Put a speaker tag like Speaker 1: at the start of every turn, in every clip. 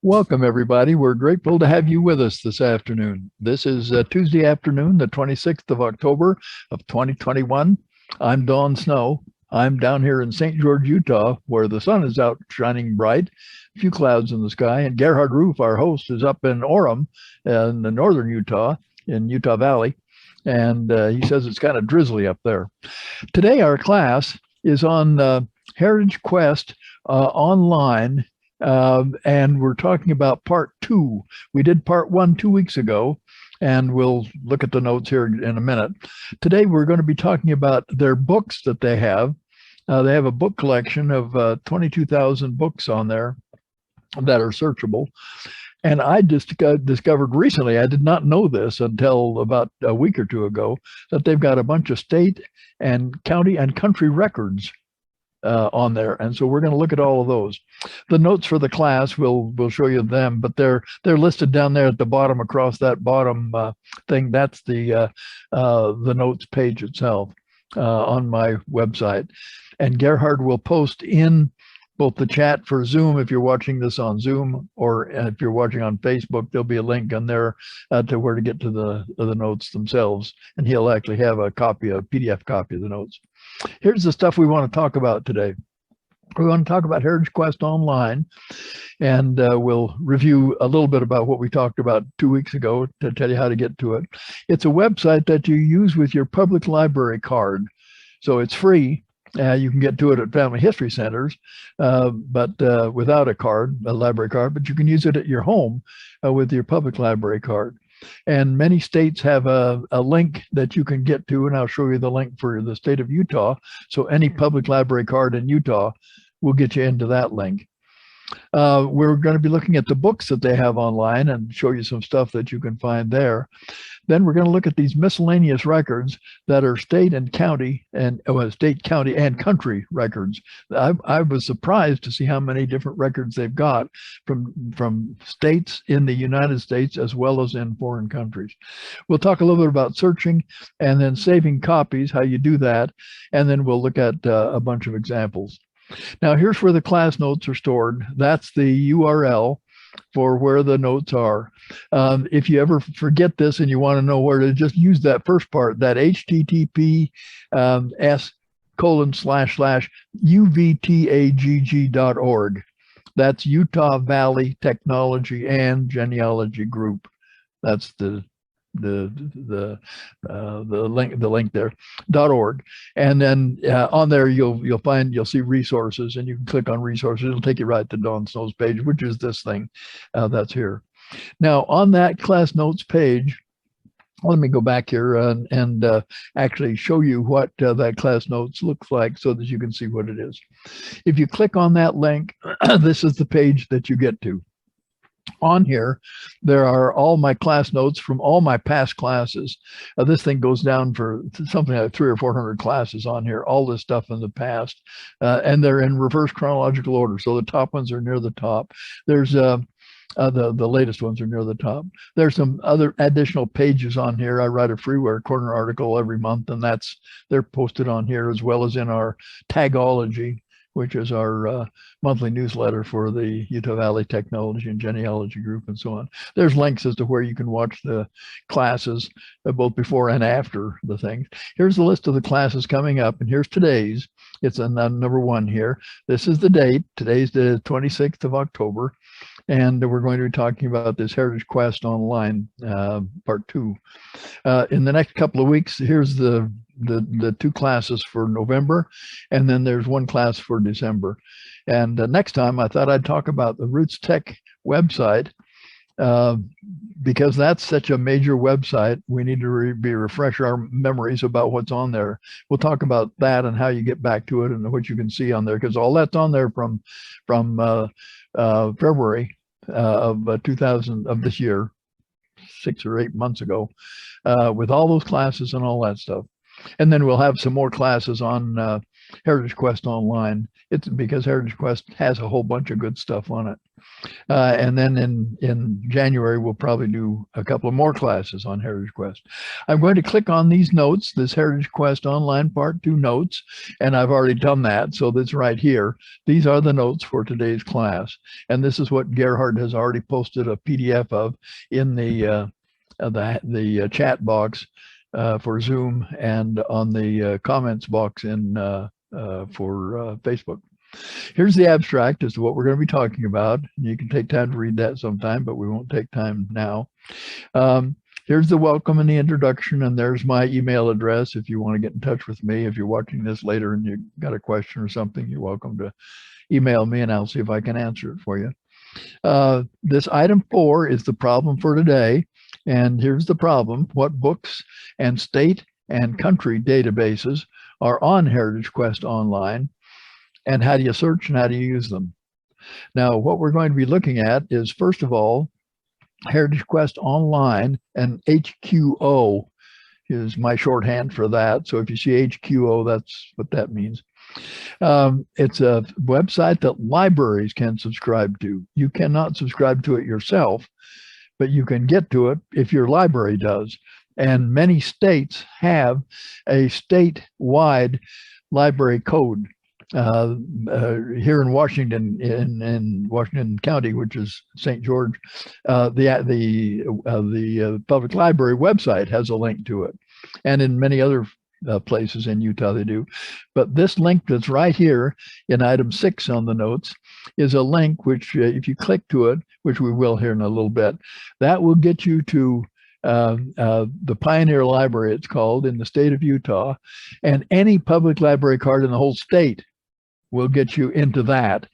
Speaker 1: Welcome, everybody. We're grateful to have you with us this afternoon. This is Tuesday afternoon, the 26th of October of 2021. I'm Don Snow. I'm down here in St. George, Utah, where the sun is out shining bright, a few clouds in the sky. And Gerhard Roof, our host, is up in Orem in the northern Utah, in Utah Valley. And he says it's kind of drizzly up there. Today, our class is on Heritage Quest online. And we're talking about part 2. We did part 1 2 weeks ago, and we'll look at the notes here in a minute. Today, we're going to be talking about their books that they have. They have a book collection of 22,000 books on there that are searchable. And I just discovered recently, I did not know this until about a week or two ago, that they've got a bunch of state and county and country records on there, and so we're going to look at all of those. The notes for the class we'll show you them, but they're listed down there at the bottom across that bottom thing. That's the notes page itself on my website, and Gerhard will post in both the chat for Zoom if you're watching this on Zoom, or if you're watching on Facebook, there'll be a link on there to where to get to the notes themselves, and he'll actually have a PDF copy of the notes. Here's the stuff we want to talk about today. We want to talk about Heritage Quest Online, and we'll review a little bit about what we talked about 2 weeks ago to tell you how to get to it. It's a website that you use with your public library card, so it's free. You can get to it at family history centers, but without a library card, but you can use it at your home with your public library card. And many states have a link that you can get to, and I'll show you the link for the state of Utah. So any public library card in Utah will get you into that link. We're going to be looking at the books that they have online and show you some stuff that you can find there. Then we're going to look at these miscellaneous records that are state and county and country records. I was surprised to see how many different records they've got from states in the United States as well as in foreign countries. We'll talk a little bit about searching and then saving copies, how you do that, and then we'll look at a bunch of examples. Now, here's where the class notes are stored. That's the URL for where the notes are. If you ever forget this and you want to know where to, just use that first part, that https://uvtagg.org. That's Utah Valley Technology and Genealogy Group. That's the link there, .org, and then on there you'll see resources, and you can click on resources. It'll take you right to Don Snow's page, which is this thing that's here. Now on that class notes page, let me go back here and actually show you what that class notes looks like so that you can see what it is. If you click on that link, this is the page that you get to. On here, there are all my class notes from all my past classes. This thing goes down for something like 300 or 400 classes on here, all this stuff in the past, and they're in reverse chronological order. So the top ones are near the top. There's the latest ones are near the top. There's some other additional pages on here. I write a freeware corner article every month, and they're posted on here, as well as in our Tagology, which is our monthly newsletter for the Utah Valley Technology and Genealogy Group, and so on. There's links as to where you can watch the classes, both before and after the thing. Here's the list of the classes coming up, and here's today's. It's number 1 here. This is the date. Today's the 26th of October, and we're going to be talking about this Heritage Quest Online, part 2. In the next couple of weeks, here's the 2 classes for November, and then there's 1 class for December. And next time I thought I'd talk about the Roots Tech website, because that's such a major website. We need to refresh our memories about what's on there. We'll talk about that and how you get back to it and what you can see on there, because all that's on there from February of this year, 6 or 8 months ago, with all those classes and all that stuff. And then we'll have some more classes on Heritage Quest Online. It's because Heritage Quest has a whole bunch of good stuff on it. And then in January, we'll probably do a couple of more classes on Heritage Quest. I'm going to click on these notes, this Heritage Quest Online Part 2 notes, and I've already done that, so that's right here. These are the notes for today's class. And this is what Gerhard has already posted a PDF of in the chat box for Zoom and on the comments box for Facebook. Here's the abstract as to what we're going to be talking about. You can take time to read that sometime, but we won't take time now. Here's the welcome and the introduction, and there's my email address if you want to get in touch with me. If you're watching this later and you got a question or something, you're welcome to email me and I'll see if I can answer it for you. This item 4 is the problem for today. And here's the problem. What books and state and country databases are on Heritage Quest Online? And how do you search and how do you use them? Now, what we're going to be looking at is, first of all, Heritage Quest Online, and HQO is my shorthand for that. So if you see HQO, that's what that means. It's a website that libraries can subscribe to. You cannot subscribe to it yourself, but you can get to it if your library does. And many states have a statewide library code. Here in Washington, in Washington County, which is St. George, the public library website has a link to it, and in many other places in Utah they do. But this link that's right here in item 6 on the notes is a link which, if you click to it, which we will here in a little bit, that will get you to the Pioneer Library, it's called, in the state of Utah, and any public library card in the whole state will get you into that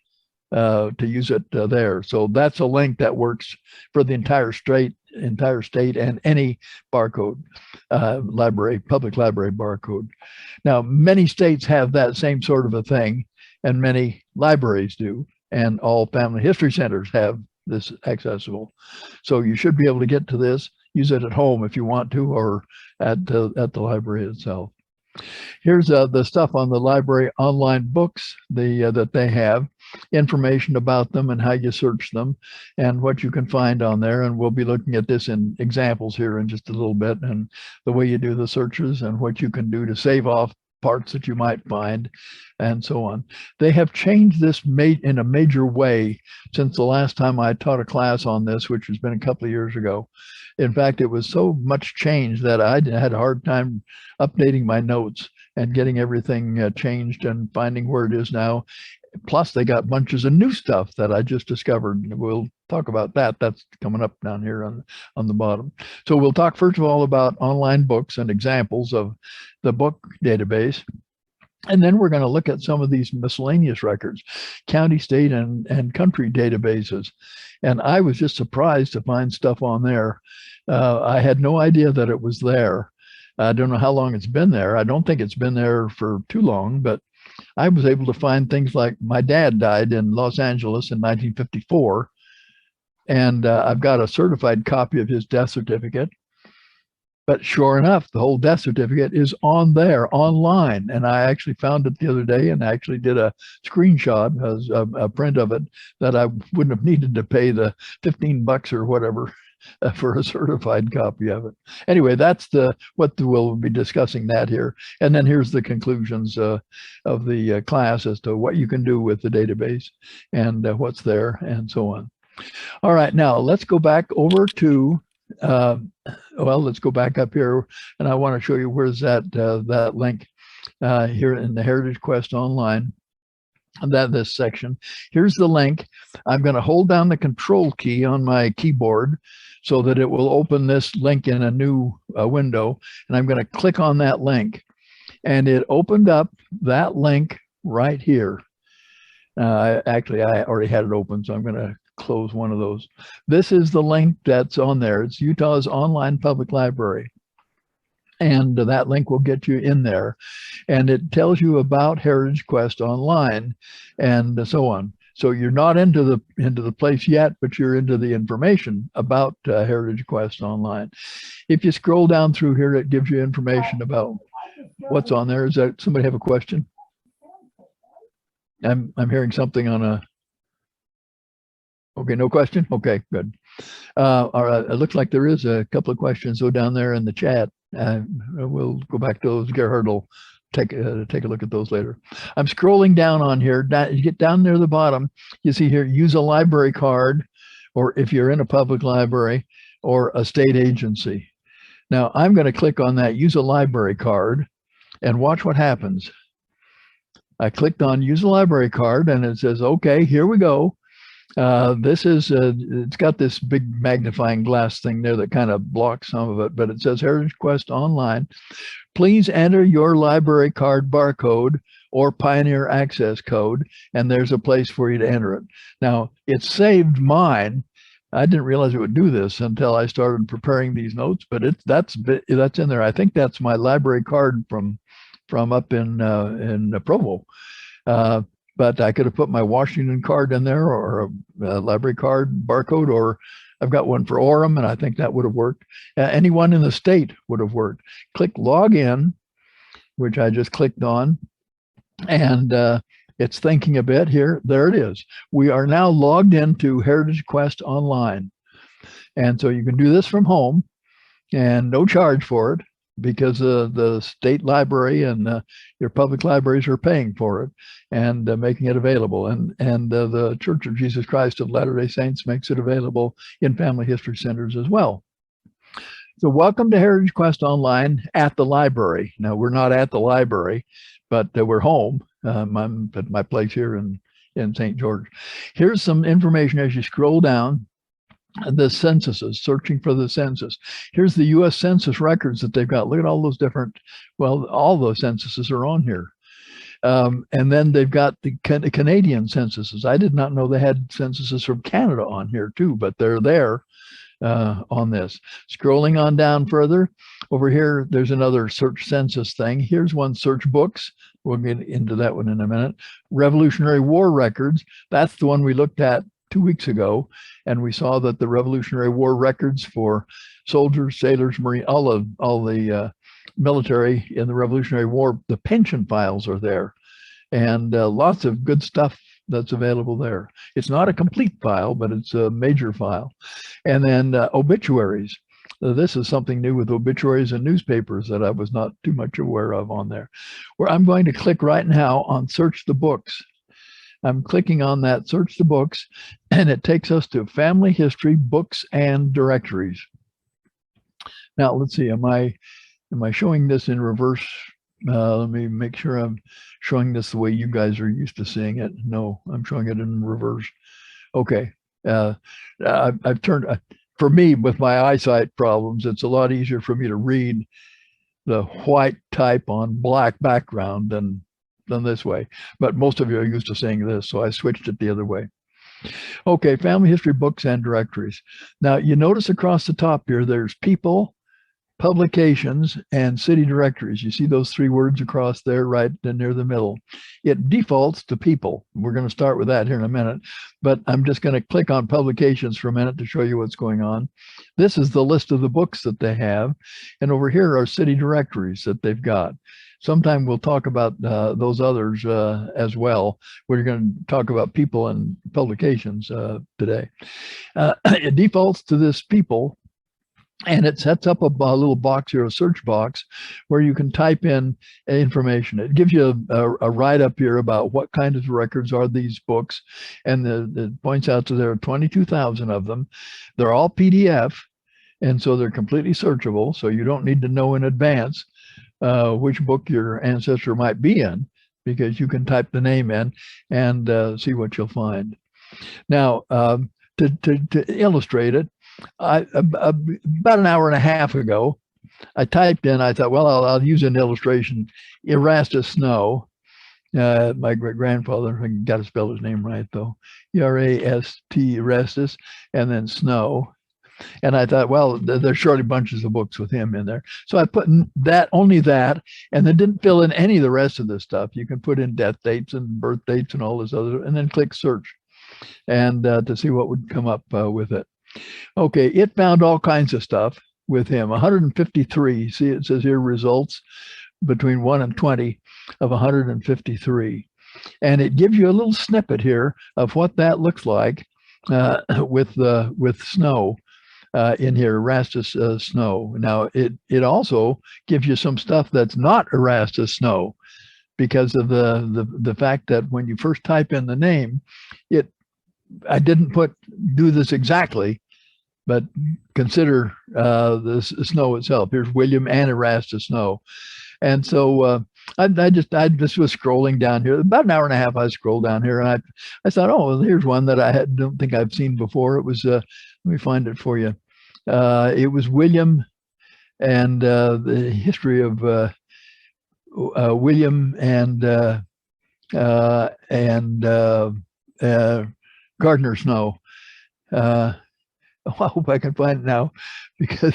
Speaker 1: to use it there. So that's a link that works for the entire state and any barcode public library barcode. Now, many states have that same sort of a thing, and many libraries do, and all family history centers have this accessible. So you should be able to get to this, use it at home if you want to, or at the library itself. Here's the stuff on the library online books that they have, information about them and how you search them and what you can find on there. And we'll be looking at this in examples here in just a little bit, and the way you do the searches and what you can do to save off parts that you might find and so on. They have changed this in a major way since the last time I taught a class on this, which has been a couple of years ago. In fact, it was so much changed that I had a hard time updating my notes and getting everything changed and finding where it is now. Plus, they got bunches of new stuff that I just discovered. We'll talk about that. That's coming up down here on the bottom. So we'll talk first of all about online books and examples of the book database. And then we're going to look at some of these miscellaneous records, county, state, and country databases. And I was just surprised to find stuff on there. I had no idea that it was there. I don't know how long it's been there. I don't think it's been there for too long, but I was able to find things like my dad died in Los Angeles in 1954. And I've got a certified copy of his death certificate. But sure enough, the whole death certificate is on there online. And I actually found it the other day and actually did a screenshot, a print of it, that I wouldn't have needed to pay the $15 or whatever for a certified copy of it. Anyway, that's we'll be discussing that here. And then here's the conclusions of the class as to what you can do with the database and what's there and so on. All right, now let's go back over to let's go back up here, and I want to show you where's that link here in the Heritage Quest Online. This section. Here's the link. I'm going to hold down the control key on my keyboard so that it will open this link in a new window, and I'm going to click on that link, and it opened up that link right here. Actually, I already had it open, so I'm going to close one of those. This is the link that's on there. It's Utah's online public library. And that link will get you in there. And it tells you about Heritage Quest Online and so on. So you're not into the place yet, but you're into the information about Heritage Quest Online. If you scroll down through here, it gives you information about what's on there. Is that somebody have a question? I'm hearing something on a. Okay, no question. Okay, good. All right, it looks like there is a couple of questions down there in the chat. We'll go back to those. Gerhard will take a look at those later. I'm scrolling down on here. You get down near the bottom, you see here, use a library card, or if you're in a public library or a state agency. Now I'm going to click on that, use a library card, and watch what happens. I clicked on use a library card, and it says, okay, here we go. This is, it's got this big magnifying glass thing there that kind of blocks some of it, but it says Heritage Quest Online. Please enter your library card barcode or Pioneer Access code, and there's a place for you to enter it. Now, it saved mine. I didn't realize it would do this until I started preparing these notes, but that's in there. I think that's my library card from up in Provo. But I could have put my Washington card in there, or a library card barcode, or I've got one for Orem, and I think that would have worked. Anyone in the state would have worked. Click log in, which I just clicked on, and it's thinking a bit here. There it is. We are now logged into Heritage Quest Online. And so you can do this from home and no charge for it, because the state library and your public libraries are paying for it and making it available. And the Church of Jesus Christ of Latter-day Saints makes it available in family history centers as well. So welcome to Heritage Quest Online at the library. Now, we're not at the library, but we're home. I'm at my place here in St. George. Here's some information as you scroll down. The censuses, searching for the census. Here's the U.S. Census records that they've got. Look at all those different, well, all those censuses are on here. And then they've got the Canadian censuses. I did not know they had censuses from Canada on here too, but they're there on this. Scrolling on down further, over here, there's another search census thing. Here's one, search books. We'll get into that one in a minute. Revolutionary War records. That's the one we looked at 2 weeks ago, and we saw that the Revolutionary War records for soldiers, sailors, Marine, all the military in the Revolutionary War, the pension files are there, and lots of good stuff that's available there. It's not a complete file, but it's a major file. And then obituaries. This is something new with obituaries and newspapers that I was not too much aware of on there. Where I'm going to click right now on search the books. I'm clicking on that, search the books, and it takes us to family history, books, and directories. Now, let's see, am I showing this in reverse? Let me make sure I'm showing this the way you guys are used to seeing it. No, I'm showing it in reverse. Okay, I've turned, for me, with my eyesight problems, it's a lot easier for me to read the white type on black background than this way, but most of you are used to seeing this, so I switched it the other way. Okay, family history, books, and directories. Now, you notice across the top here, there's people, publications, and city directories. You see those three words across there, right near the middle. It defaults to people. We're going to start with that here in a minute, but I'm just going to click on publications for a minute to show you what's going on. This is the list of the books that they have, and over here are city directories that they've got. Sometime we'll talk about those others as well. We're going to talk about people and publications today. It defaults to this people, and it sets up a little box here, a search box, where you can type in information. It gives you a write-up here about what kind of records are these books, and it points out that there are 22,000 of them. They're all PDF, and so they're completely searchable, so you don't need to know in advance which book your ancestor might be in, because you can type the name in and see what you'll find. Now, to illustrate it, about an hour and a half ago, I typed in, I thought, well, I'll use an illustration, Erastus Snow, my great-grandfather, I got to spell his name right though, E-R-A-S-T, Erastus, and then Snow. And I thought, well, there's surely bunches of books with him in there. So I put that, only that, and then didn't fill in any of the rest of this stuff. You can put in death dates and birth dates and all this other, and then click search and to see what would come up with it. Okay, it found all kinds of stuff with him, 153. See, it says here results between 1 and 20 of 153. And it gives you a little snippet here of what that looks like with snow in here, Erastus snow. Now, it also gives you some stuff that's not Erastus snow, because of the fact that when you first type in the name, I didn't do this exactly, but consider the snow itself. Here's William and Erastus Snow. And so I just was scrolling down here. About an hour and a half, I scrolled down here, and I thought, oh, well, here's one that don't think I've seen before. It was, let me find it for you. It was William and the history of William and Gardner Snow. I hope I can find it now, because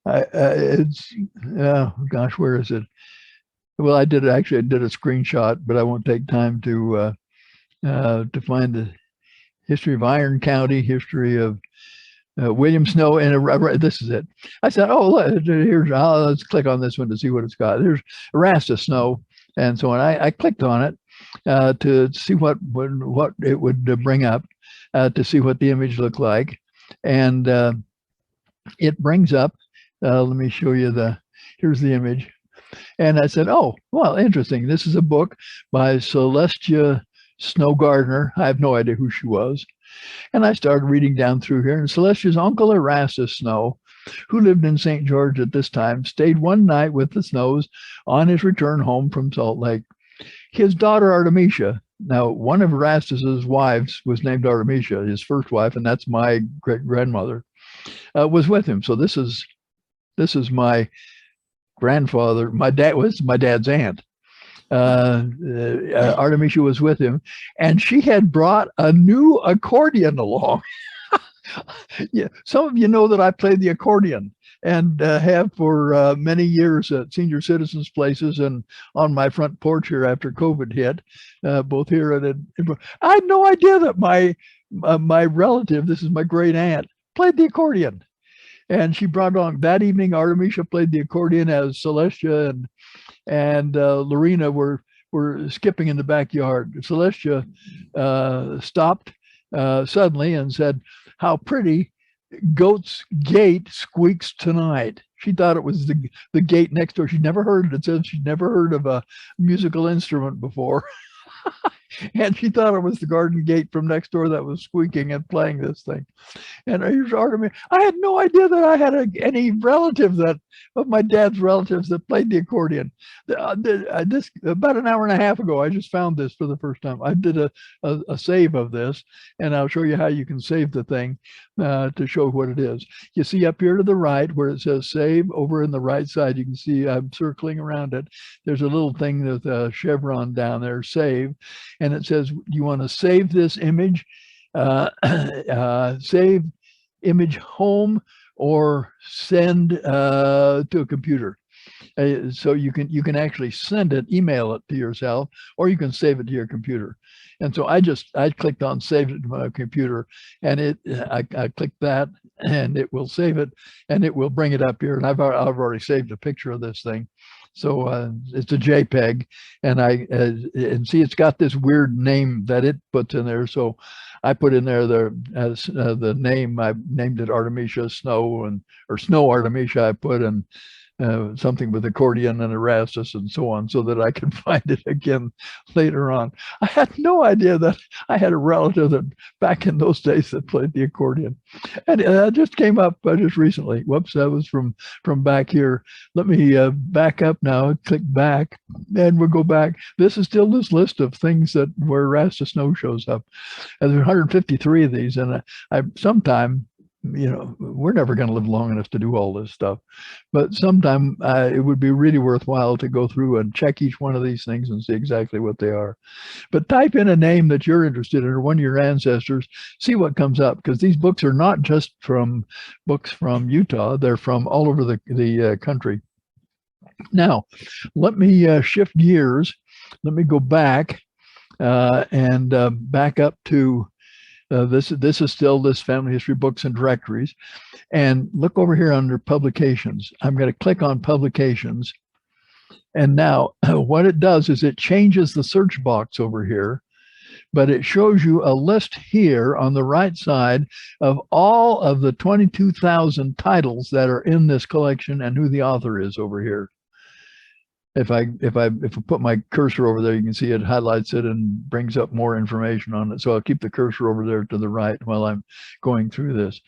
Speaker 1: it's, oh gosh, where is it? Well, I did a screenshot, but I won't take time to find the history of Iron County, history of William Snow, and this is it. I said, oh, let's click on this one to see what it's got. There's Erastus Snow, and so I clicked on it to see what it would bring up, to see what the image looked like, and it brings up. Let me show you here's the image. And I said, oh, well, interesting. This is a book by Celestia Snow Gardner. I have no idea who she was. And I started reading down through here. And Celestia's uncle Erastus Snow, who lived in St. George at this time, stayed one night with the Snows on his return home from Salt Lake. His daughter Artemisia, now one of Erastus's wives was named Artemisia, his first wife, and that's my great-grandmother, was with him. So this is my grandfather. My dad's aunt. Artemisia was with him, and she had brought a new accordion along. Yeah, some of you know that I played the accordion, and have for many years at senior citizens places and on my front porch here after COVID hit, both here and I had no idea that my relative, this is my great aunt, played the accordion. And she brought along that evening. Artemisia played the accordion as Celestia and Lorena were skipping in the backyard. Celestia stopped suddenly and said, "How pretty Goat's Gate squeaks tonight." She thought it was the gate next door. She'd never heard it. It says she'd never heard of a musical instrument before. And she thought it was the garden gate from next door that was squeaking and playing this thing. And here's Artemisia. I had no idea that I had any relatives of my dad's relatives that played the accordion. This about an hour and a half ago, I just found this for the first time. I did a save of this, and I'll show you how you can save the thing to show what it is. You see up here to the right where it says save, over in the right side, you can see I'm circling around it. There's a little thing with a chevron down there, save. And it says, you want to save this image, save image home, or send to a computer. So you can actually send it, email it to yourself, or you can save it to your computer. And so I clicked on save it to my computer, and I clicked that, and it will save it, and it will bring it up here. And I've already saved a picture of this thing. So it's a JPEG, and and see, it's got this weird name that it puts in there. So I put in there the name. I named it Artemisia Snow, or Snow Artemisia. I put in something with accordion and Erastus and so on, so that I can find it again later on. I had no idea that I had a relative that back in those days that played the accordion, and that just came up just recently. Whoops, that was from back here. Let me back up now. Click back, and we'll go back. This is still this list of things where Erastus Snow shows up. And there's 153 of these, and I sometime, we're never going to live long enough to do all this stuff, but sometime it would be really worthwhile to go through and check each one of these things and see exactly what they are. But type in a name that you're interested in, or one of your ancestors, see what comes up, because these books are not just from books from Utah, they're from all over the country. Now, let me shift gears. Let me go back and back up to this is still this family history books and directories, and look over here under publications. I'm going to click on publications, And now what it does is it changes the search box over here, but it shows you a list here on the right side of all of the 22,000 titles that are in this collection and who the author is over here. If I put my cursor over there, you can see it highlights it and brings up more information on it. So I'll keep the cursor over there to the right while I'm going through this.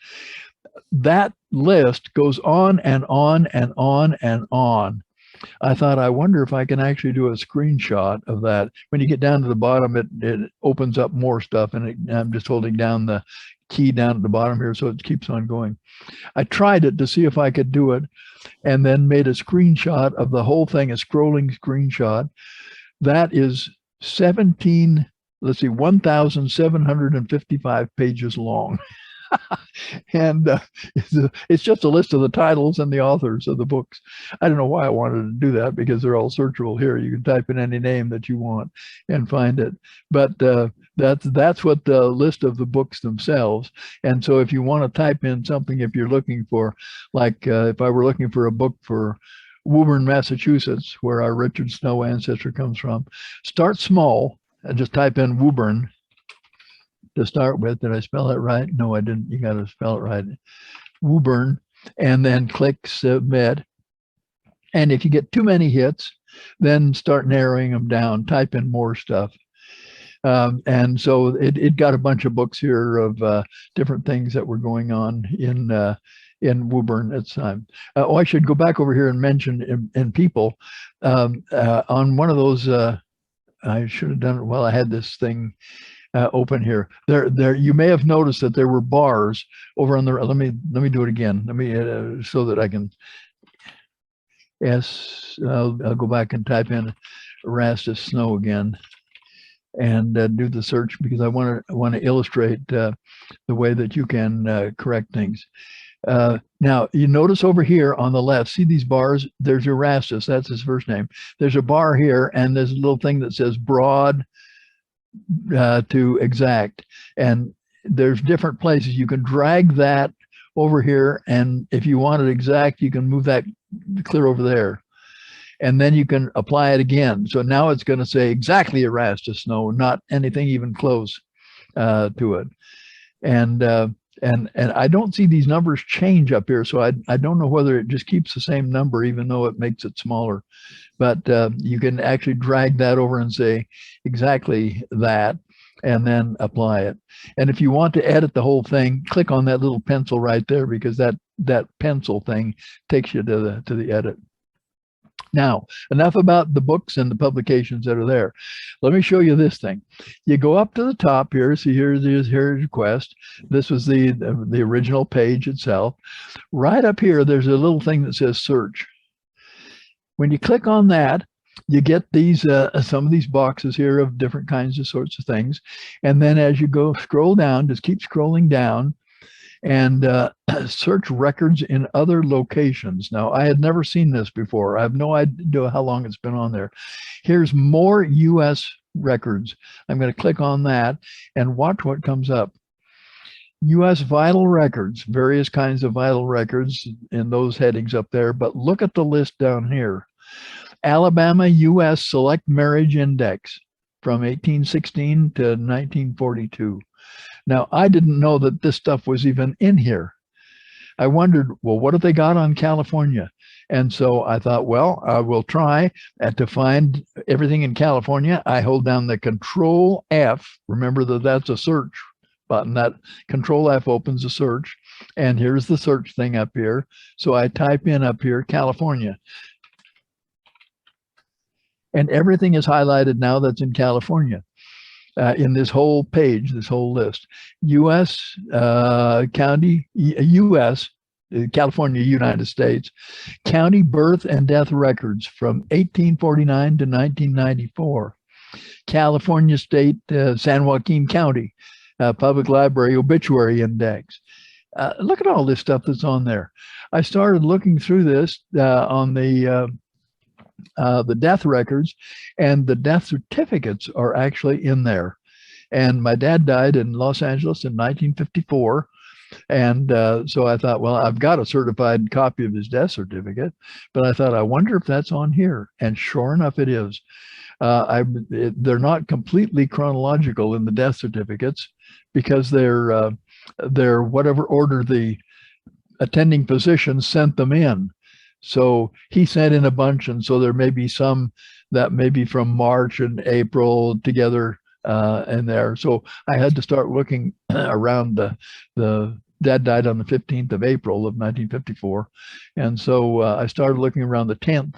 Speaker 1: That list goes on and on and on and on. I thought, I wonder if I can actually do a screenshot of that. When you get down to the bottom, it opens up more stuff, and I'm just holding down the key down at the bottom here, so it keeps on going. I tried it to see if I could do it, and then made a screenshot of the whole thing, a scrolling screenshot. That is 1,755 pages long. And it's just a list of the titles and the authors of the books. I don't know why I wanted to do that, because they're all searchable here. You can type in any name that you want and find it. But that's what the list of the books themselves. And so if you want to type in something, if you're looking for, like if I were looking for a book for Woburn, Massachusetts, where our Richard Snow ancestor comes from, start small and just type in Woburn to start with. Did I spell it right? No, I didn't. You got to spell it right. Woburn, and then click submit. And if you get too many hits, then start narrowing them down, type in more stuff. And so it got a bunch of books here of different things that were going on in Woburn at the time. I should go back over here and mention in people on one of those. I should have done it while I had this thing open here. There. You may have noticed that there were bars over on the. Let me do it again. Let me so that I can. Yes, I'll go back and type in Erastus Snow again, and do the search, because I want to illustrate the way that you can correct things. Now you notice over here on the left, see these bars? There's Erastus. That's his first name. There's a bar here, and there's a little thing that says broad to exact, and there's different places you can drag that over here, and if you want it exact, you can move that clear over there, and then you can apply it again. So now it's going to say exactly Erastus Snow, not anything even close to it. And I don't see these numbers change up here, so I don't know whether it just keeps the same number even though it makes it smaller. But you can actually drag that over and say exactly that, and then apply it. And if you want to edit the whole thing, click on that little pencil right there, because that pencil thing takes you to the edit. Now, enough about the books and the publications that are there. Let me show you this thing. You go up to the top here. See, here's Quest. This was the original page itself. Right up here, there's a little thing that says search. When you click on that, you get these some of these boxes here of different kinds of sorts of things. And then as you go scroll down, just keep scrolling down, and search records in other locations. Now, I had never seen this before. I have no idea how long it's been on there. Here's more U.S. records. I'm going to click on that and watch what comes up. U.S. vital records, various kinds of vital records in those headings up there. But look at the list down here. Alabama U.S. Select Marriage Index from 1816 to 1942. Now, I didn't know that this stuff was even in here. I wondered, well, what have they got on California? And so I thought, well, I will try to find everything in California. I hold down the Control F. Remember that that's a search button. That Control F opens a search. And here's the search thing up here. So I type in up here, California. And everything is highlighted now that's in California. In this whole page, this whole list. U.S. County, U.S., California, United States, county birth and death records from 1849 to 1994. California State, San Joaquin County, Public Library Obituary Index. Look at all this stuff that's on there. I started looking through this on the death records, and the death certificates are actually in there. And my dad died in Los Angeles in 1954. And so I thought, well, I've got a certified copy of his death certificate, but I thought, I wonder if that's on here. And sure enough, it is. They're not completely chronological in the death certificates because they're whatever order the attending physician sent them in. So he sent in a bunch, and so there may be some that may be from March and April together in there. So I had to start looking around the dad died on the 15th of April of 1954. And so I started looking around the 10th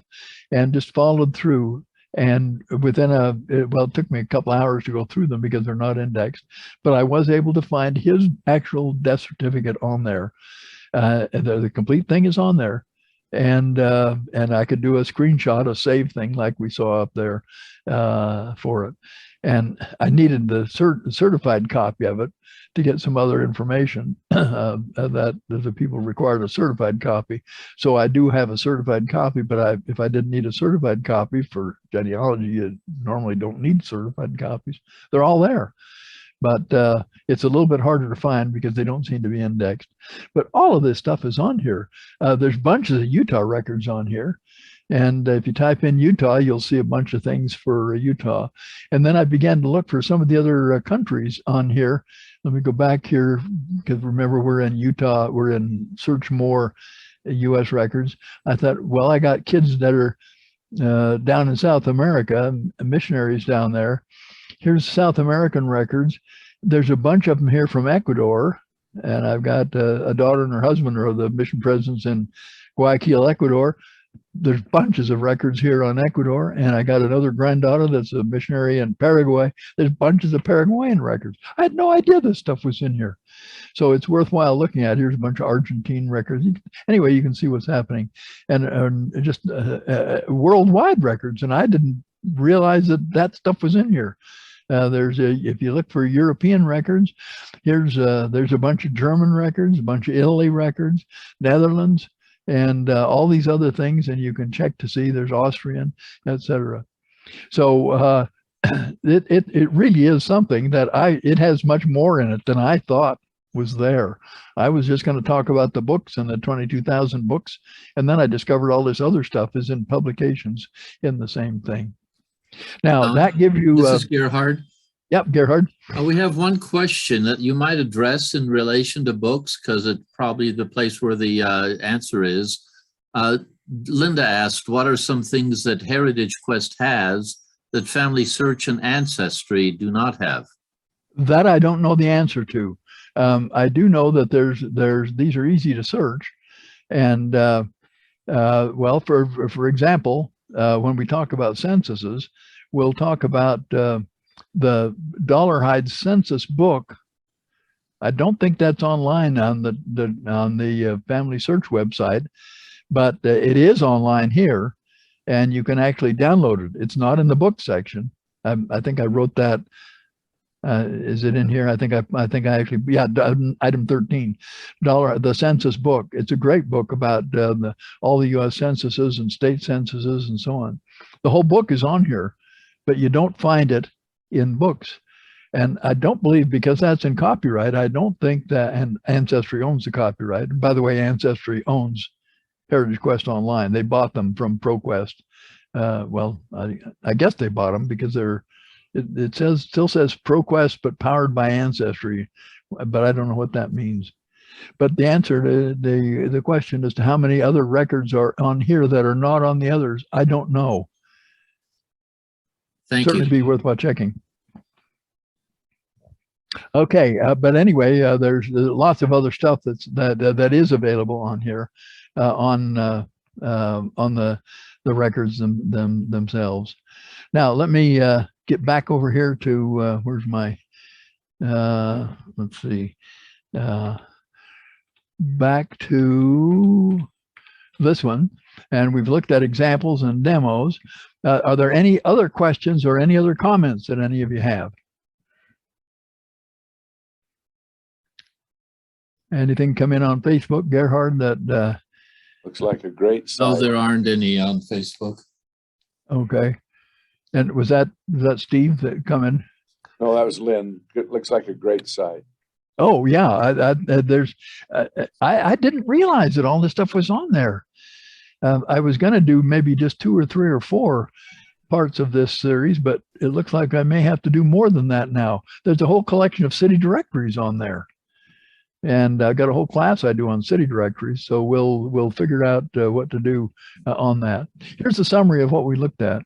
Speaker 1: and just followed through. And within it took me a couple hours to go through them because they're not indexed, but I was able to find his actual death certificate on there. The complete thing is on there. And I could do a screenshot, a save thing like we saw up there for it. And I needed the certified copy of it to get some other information that the people required a certified copy. So I do have a certified copy, but if I didn't need a certified copy for genealogy, you normally don't need certified copies. They're all there. But it's a little bit harder to find because they don't seem to be indexed. But all of this stuff is on here. There's bunches of Utah records on here. And if you type in Utah, you'll see a bunch of things for Utah. And then I began to look for some of the other countries on here. Let me go back here because remember, we're in Utah. We're in Search More U.S. records. I thought, well, I got kids that are down in South America, missionaries down there. Here's South American records. There's a bunch of them here from Ecuador. And I've got a daughter and her husband are the mission presidents in Guayaquil, Ecuador. There's bunches of records here on Ecuador. And I got another granddaughter that's a missionary in Paraguay. There's bunches of Paraguayan records. I had no idea this stuff was in here. So it's worthwhile looking at. Here's a bunch of Argentine records. Anyway, you can see what's happening. And just worldwide records. And I didn't realize that stuff was in here. If you look for European records, there's a bunch of German records, a bunch of Italy records, Netherlands, and all these other things. And you can check to see there's Austrian, etc. So it really is something that it has much more in it than I thought was there. I was just going to talk about the books and the 22,000 books, and then I discovered all this other stuff is in publications in the same thing. Now that gives you.
Speaker 2: This is Gerhard.
Speaker 1: Yep, Gerhard.
Speaker 2: We have one question that you might address in relation to books, because it's probably the place where the answer is. Linda asked, what are some things that Heritage Quest has that Family Search and Ancestry do not have?
Speaker 1: That I don't know the answer to. I do know that these are easy to search. And well, for example, when we talk about censuses, we'll talk about the Dollarhide census book. I don't think that's online on the Family Search website, but it is online here, and you can actually download it. It's not in the book section. I think I wrote that. Is it in here? I think I actually, yeah, item 13, the census book. It's a great book about all the U.S. censuses and state censuses and so on. The whole book is on here, but you don't find it in books. And I don't believe, because that's in copyright, I don't think that, and Ancestry owns the copyright. And by the way, Ancestry owns Heritage Quest Online. They bought them from ProQuest. Well, I guess they bought them because it still says ProQuest, but powered by Ancestry, but I don't know what that means. But the answer to the question as to how many other records are on here that are not on the others, I don't know. Certainly be worthwhile checking. Okay, but anyway, there's lots of other stuff that is available on here, on the records themselves. Now let me get back over here to where's my let's see, back to this one, and we've looked at examples and demos. Are there any other questions or any other comments that any of you have? Anything come in on Facebook, Gerhard, that
Speaker 3: looks like a great site?
Speaker 2: No, there aren't any on Facebook.
Speaker 1: Okay. And was that Steve that come in?
Speaker 3: No, that was Lynn. It looks like a great site.
Speaker 1: Oh yeah, I didn't realize that all this stuff was on there. I was going to do maybe just 2 or 3 or 4 parts of this series, but it looks like I may have to do more than that now. There's a whole collection of city directories on there, and I got a whole class I do on city directories. So we'll figure out what to do on that. Here's the summary of what we looked at.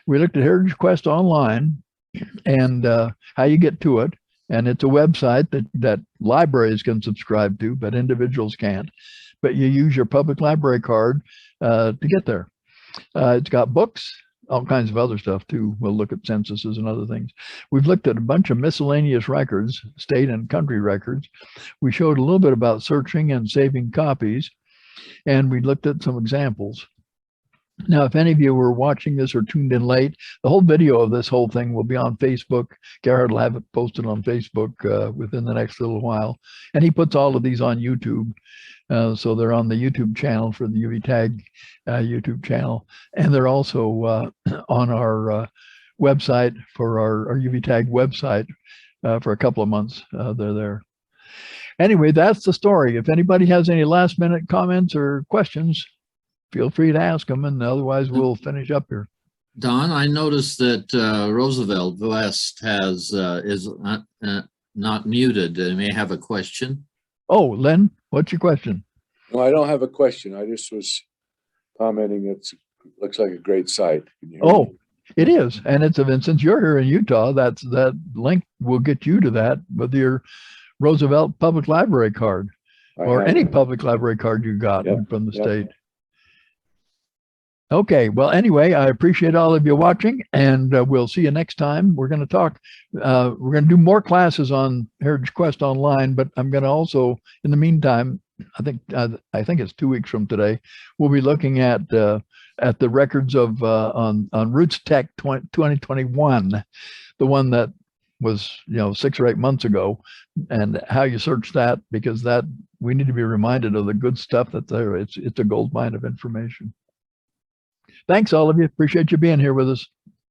Speaker 1: We looked at Heritage Quest Online and how you get to it. And it's a website that libraries can subscribe to, but individuals can't. But you use your public library card to get there. It's got books, all kinds of other stuff too. We'll look at censuses and other things. We've looked at a bunch of miscellaneous records, state and country records. We showed a little bit about searching and saving copies, and we looked at some examples. Now, if any of you were watching this or tuned in late, the whole video of this whole thing will be on Facebook. Gerhard will have it posted on Facebook within the next little while. And he puts all of these on YouTube. So they're on the YouTube channel for the UV Tag YouTube channel. And they're also on our website for our UV Tag website for a couple of months. They're there. Anyway, that's the story. If anybody has any last minute comments or questions, feel free to ask them, and otherwise we'll finish up here.
Speaker 2: Don, I noticed that Roosevelt West is not muted. They may have a question.
Speaker 1: Oh, Len, what's your question?
Speaker 3: No, I don't have a question. I just was commenting. It looks like a great site. Can you hear
Speaker 1: Oh,
Speaker 3: me?
Speaker 1: it is. And it's and since you're here in Utah, that link will get you to that with your Roosevelt Public Library card or any public library card you got from the state. Okay, well, anyway, I appreciate all of you watching, and we'll see you next time. We're going to talk, we're going to do more classes on Heritage Quest Online, but I'm going to also, in the meantime, I think it's 2 weeks from today, we'll be looking at the records of on Roots Tech 2021, the one that was 6 or 8 months ago, and how you search that, because that we need to be reminded of the good stuff that's there. It's a gold mine of information. Thanks, all of you. Appreciate you being here with us.